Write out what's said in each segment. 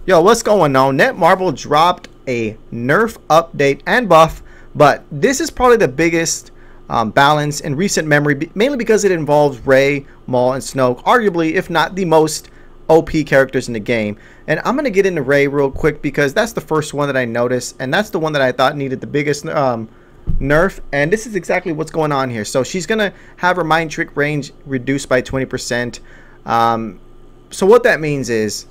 Yo, what's going on? Netmarble dropped a nerf update and buff, but this is probably the biggest balance in recent memory, mainly because it involves Rey, Maul, and Snoke, arguably, if not the most OP characters in the game. And I'm going to get into Rey real quick because that's the first one that I noticed, and that's the one that I thought needed the biggest nerf, and this is exactly what's going on here. So she's going to have her mind trick range reduced by 20%. So what that means is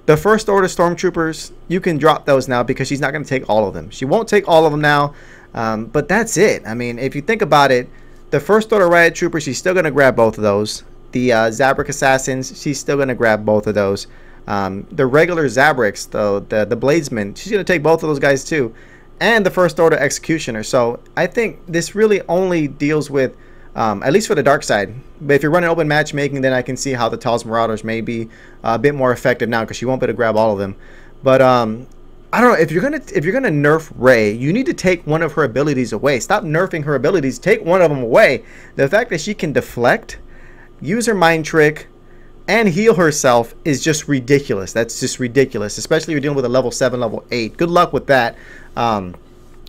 the First Order Stormtroopers, you can drop those now because she's not going to take all of them. She won't take all of them now, but that's it. I mean, if you think about it, the First Order Riot Troopers, she's still going to grab both of those. The Zabrak Assassins, she's still going to grab both of those. The regular Zabraks, though, the Bladesmen, she's going to take both of those guys too. And the First Order Executioner. So I think this really only deals with, at least for the dark side. But if you're running open matchmaking, then I can see how the Tals Marauders may be a bit more effective now because you won't be able to grab all of them. But I don't know, if you're gonna nerf Rey, you need to take one of her abilities away. Stop nerfing her abilities. Take one of them away. The fact that she can deflect, use her mind trick, and heal herself is just ridiculous. That's just ridiculous, especially if you're dealing with a level 7, level 8. Good luck with that.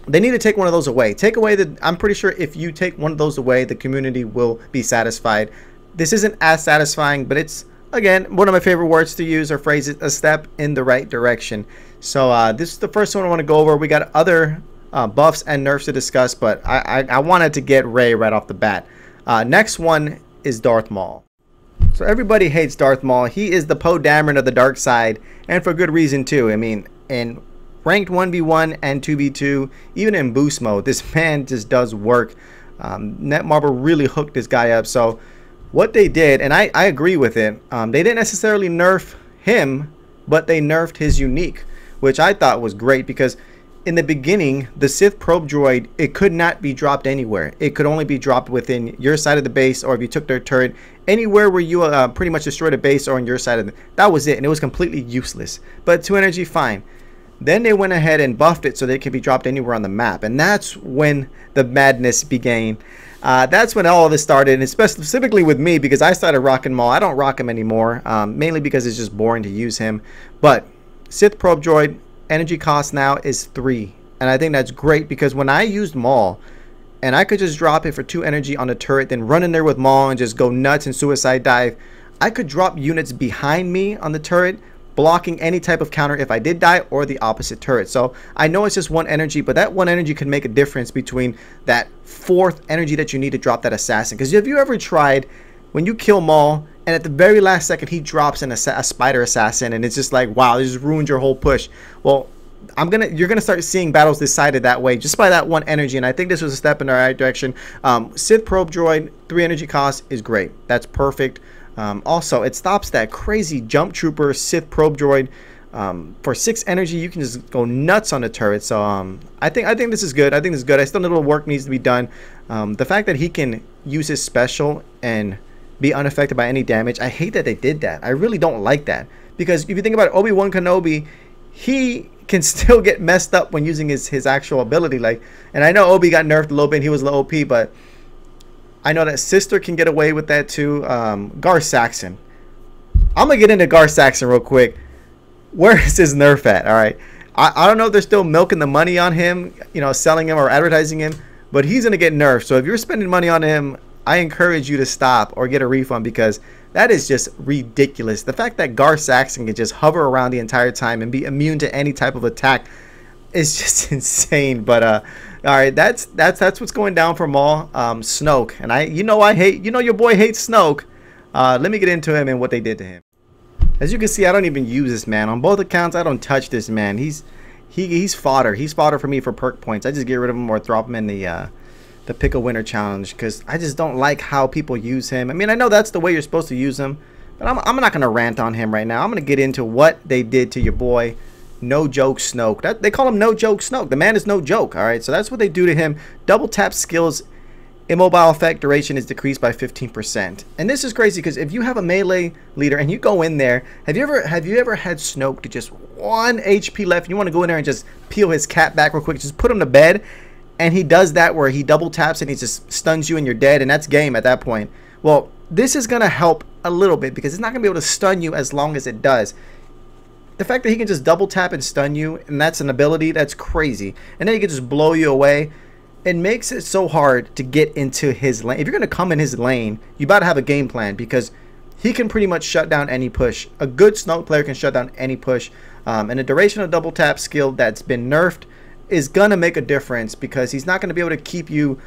They need to take one of those away. Take away the... I'm pretty sure if you take one of those away, the community will be satisfied. This isn't as satisfying, but it's, again, one of my favorite words to use or phrases, a step in the right direction. So this is the first one I want to go over. We got other buffs and nerfs to discuss, but I wanted to get Rey right off the bat. Next one is Darth Maul. So everybody hates Darth Maul. He is the Poe Dameron of the dark side, and for good reason too. I mean, in ranked 1v1 and 2v2, even in boost mode, this man just does work. Netmarble really hooked this guy up. So what they did, and I agree with it, they didn't necessarily nerf him, but they nerfed his unique, which I thought was great because in the beginning, the Sith Probe Droid, it could not be dropped anywhere. It could only be dropped within your side of the base, or if you took their turret, anywhere where you pretty much destroyed a base or on your side of that was it, and it was completely useless. But 2 energy, fine. Then they went ahead and buffed it so they could be dropped anywhere on the map, and that's when the madness began. That's when all of this started, and specifically with me, because I started rocking Maul. I don't rock him anymore, mainly because it's just boring to use him. But Sith Probe Droid, energy cost now is 3, and I think that's great because when I used Maul, and I could just drop it for 2 energy on the turret, then run in there with Maul and just go nuts and suicide dive, I could drop units behind me on the turret, blocking any type of counter if I did die, or the opposite turret. So I know it's just 1 energy, but that 1 energy can make a difference between that 4th energy that you need to drop that assassin. Because have you ever tried when you kill Maul and at the very last second he drops a spider assassin, and it's just like, wow, this just ruined your whole push? Well, you're gonna start seeing battles decided that way just by that 1 energy, and I think this was a step in the right direction. Sith Probe Droid, 3 energy cost is great. That's perfect. Also, it stops that crazy jump trooper Sith Probe Droid. For 6 energy, you can just go nuts on the turret. So I think this is good. I think this is good. I still know a little work needs to be done. The fact that he can use his special and be unaffected by any damage, I hate that they did that. I really don't like that, because if you think about it, Obi-Wan Kenobi, he can still get messed up when using his actual ability. Like, and I know Obi got nerfed a little bit, he was a little OP, but I know that Sister can get away with that too. Gar Saxon, I'm gonna get into Gar Saxon real quick. Where is his nerf at? All right, I don't know if they're still milking the money on him, you know, selling him or advertising him, but he's gonna get nerfed. So if you're spending money on him, I encourage you to stop or get a refund, because that is just ridiculous. The fact that Gar Saxon can just hover around the entire time and be immune to any type of attack is just insane. But all right, that's what's going down for Maul. Snoke, and your boy hates Snoke. Let me get into him and what they did to him. As you can see, I don't even use this man on both accounts. I don't touch this man. He's fodder. He's fodder for me for perk points. I just get rid of him or drop him in the pick a winner challenge, because I just don't like how people use him. I mean, I know that's the way you're supposed to use him, but I'm not gonna rant on him right now. I'm gonna get into what they did to your boy, no joke Snoke. They call him no joke Snoke. The man is no joke. All right, so that's what they do to him. Double tap skills, immobile effect duration is decreased by 15%. And this is crazy, because if you have a melee leader and you go in there, have you ever had Snoke to just 1 HP left and you want to go in there and just peel his cap back real quick, just put him to bed, and he does that where he double taps and he just stuns you and you're dead, and that's game at that point? Well, this is going to help a little bit, because it's not going to be able to stun you as long as it does. the fact that he can just double tap and stun you, and that's an ability, that's crazy. And then he can just blow you away. It makes it so hard to get into his lane. If you're going to come in his lane, you about to have a game plan, because he can pretty much shut down any push. A good Snoke player can shut down any push. And the duration of double tap skill that's been nerfed is going to make a difference, because he's not going to be able to keep you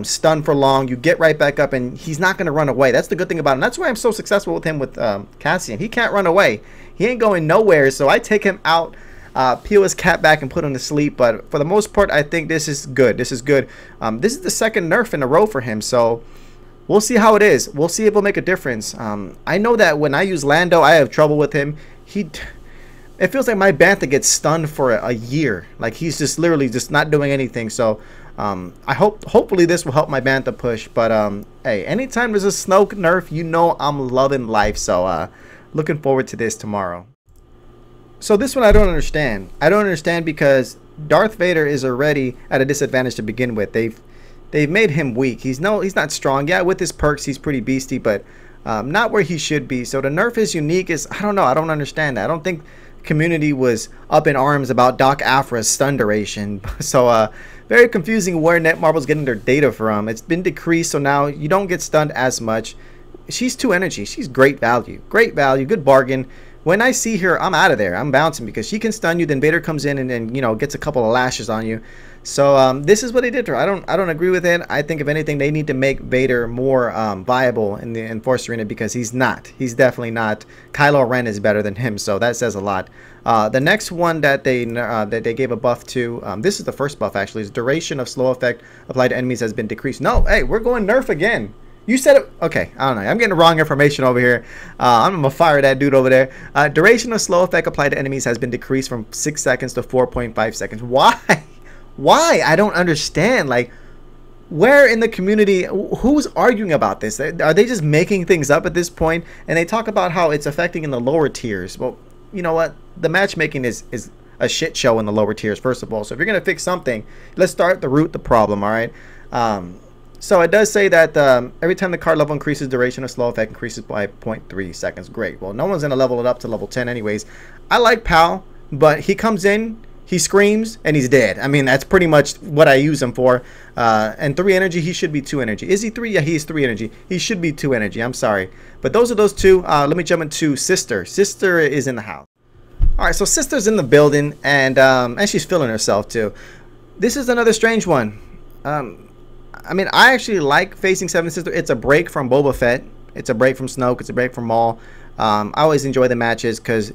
stunned for long. You get right back up, and he's not going to run away. That's the good thing about him. That's why I'm so successful with him with Cassian. He can't run away. He ain't going nowhere, so I take him out, peel his cap back, and put him to sleep. But for the most part, I think this is good. This is good. This is the second nerf in a row for him, so we'll see how it is. We'll see if it'll make a difference. I know that when I use Lando, I have trouble with him. It feels like my Bantha gets stunned for a year. Like, he's just literally just not doing anything. So hopefully this will help my Bantha push. But hey, anytime there's a Snoke nerf, you know I'm loving life. So looking forward to this tomorrow. So this one I don't understand. I don't understand because Darth Vader is already at a disadvantage to begin with. They've made him weak. He's not strong. Yeah, with his perks he's pretty beastie, but not where he should be. So the nerf is unique. I don't know. I don't understand that. I don't think community was up in arms about Doc Aphra's stun duration. So very confusing where Netmarble's getting their data from. It's been decreased, so now you don't get stunned as much. She's 2 energy. She's great value. Great value. Good bargain. When I see her, I'm out of there. I'm bouncing because she can stun you. Then Vader comes in and you know, gets a couple of lashes on you. So this is what they did to her. I don't agree with it. I think if anything, they need to make Vader more viable in the Enforced Arena, because he's not. He's definitely not. Kylo Ren is better than him, so that says a lot. The next one that they gave a buff to, this is the first buff actually, is duration of slow effect applied to enemies has been decreased. No, hey, we're going nerf again. You said it. Okay, I don't know. I'm getting the wrong information over here. I'm going to fire that dude over there. Duration of slow effect applied to enemies has been decreased from 6 seconds to 4.5 seconds. Why? Why? I don't understand. Like, where in the community, who's arguing about this? Are they just making things up at this point? And they talk about how it's affecting in the lower tiers. Well, you know what? The matchmaking is a shit show in the lower tiers, first of all. So if you're going to fix something, let's start the root the problem, all right? So it does say that every time the card level increases, duration of slow effect increases by 0.3 seconds. Great. Well, no one's going to level it up to level 10 anyways. I like Pal, but he comes in, he screams, and he's dead. I mean, that's pretty much what I use him for. And 3 energy, he should be 2 energy. Is he 3? Yeah, he's 3 energy. He should be 2 energy. I'm sorry. But those are those two. Let me jump into Sister. Sister is in the house. All right, so Sister's in the building, and she's feeling herself too. This is another strange one. I mean, I actually like facing 7th Sister. It's a break from Boba Fett. It's a break from Snoke. It's a break from Maul. I always enjoy the matches because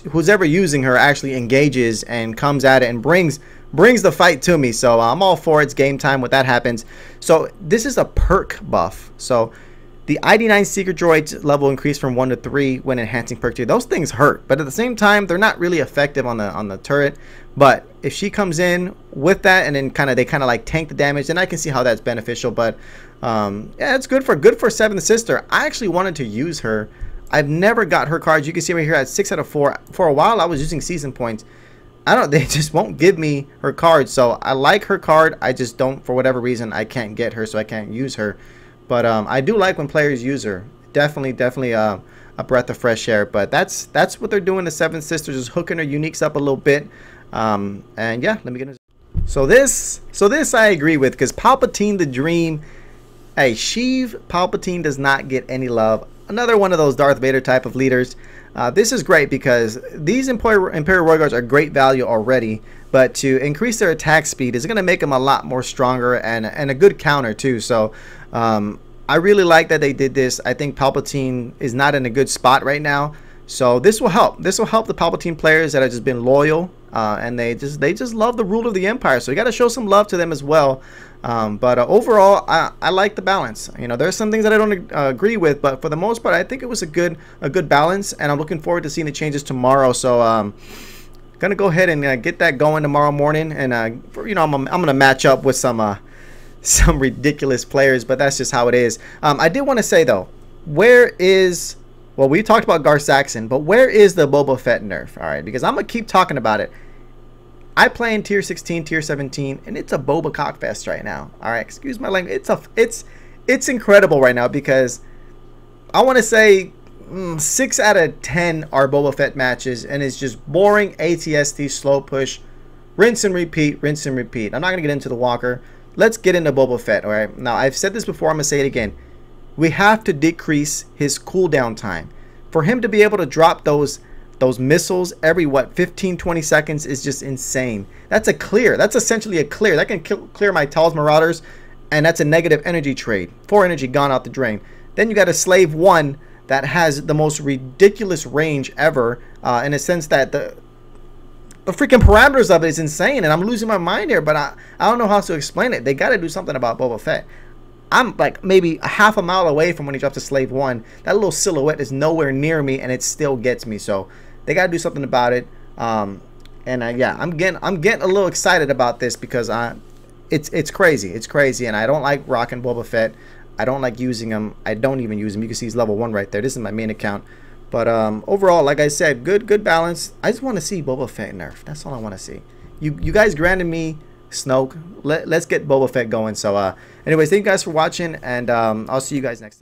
who's ever using her actually engages and comes at it and brings the fight to me. So I'm all for it. It's game time when that happens. So this is a perk buff. So the ID9 Secret Droids level increased from 1 to 3 when enhancing perk tier. Those things hurt, but at the same time, they're not really effective on the turret. But if she comes in with that and then they kind of like tank the damage, then I can see how that's beneficial. But yeah, it's good for 7th Sister. I actually wanted to use her. I've never got her cards. You can see right here at 6 out of 4. For a while, I was using season points. They just won't give me her card. So I like her card. I just don't, for whatever reason, I can't get her, so I can't use her. But I do like when players use her. Definitely a breath of fresh air. But that's what they're doing to 7th Sister, just hooking her uniques up a little bit. And yeah, let me get into so this I agree with, because Palpatine the Dream. Hey, Sheev Palpatine does not get any love. Another one of those Darth Vader type of leaders. This is great because these Imperial Royal Guards are great value already, but to increase their attack speed is going to make them a lot more stronger and a good counter too. So I really like that they did this. I think Palpatine is not in a good spot right now, so this will help. This will help the Palpatine players that have just been loyal and they just love the rule of the Empire. So you got to show some love to them as well. But overall, I like the balance. You know, there's some things that I don't agree with, but for the most part, I think it was a good balance, and I'm looking forward to seeing the changes tomorrow. So gonna go ahead and get that going tomorrow morning, and you know, I'm gonna match up with some ridiculous players, but that's just how it is. I did want to say though, well, we talked about Gar Saxon, but where is the Boba Fett nerf? All right, because I'm gonna keep talking about it. I play in tier 16, tier 17, and it's a Boba cockfest right now. All right, excuse my language. It's incredible right now because I want to say 6 out of 10 are Boba Fett matches, and it's just boring ATST slow push, rinse and repeat, rinse and repeat. I'm not gonna get into the Walker. Let's get into Boba Fett. All right, now I've said this before, I'm gonna say it again. We have to decrease his cooldown time. For him to be able to drop those missiles every 15-20 seconds is just insane. That's a clear. That's essentially a clear. That can clear my Tal's Marauders, and that's a negative energy trade. 4 energy gone out the drain. Then you got a Slave 1 that has the most ridiculous range ever, in a sense that the freaking parameters of it is insane, and I'm losing my mind here, but I don't know how to explain it. They got to do something about Boba Fett. I'm like maybe a half a mile away from when he drops a Slave 1. That little silhouette is nowhere near me, and it still gets me. So they got to do something about it. Yeah, I'm getting a little excited about this because it's crazy. It's crazy, and I don't like rocking Boba Fett. I don't like using him. I don't even use him. You can see he's level 1 right there. This is my main account. But overall, like I said, good balance. I just want to see Boba Fett nerf. That's all I want to see. You guys granted me Snoke. Let's get Boba Fett going. So anyways, thank you guys for watching, and I'll see you guys next time.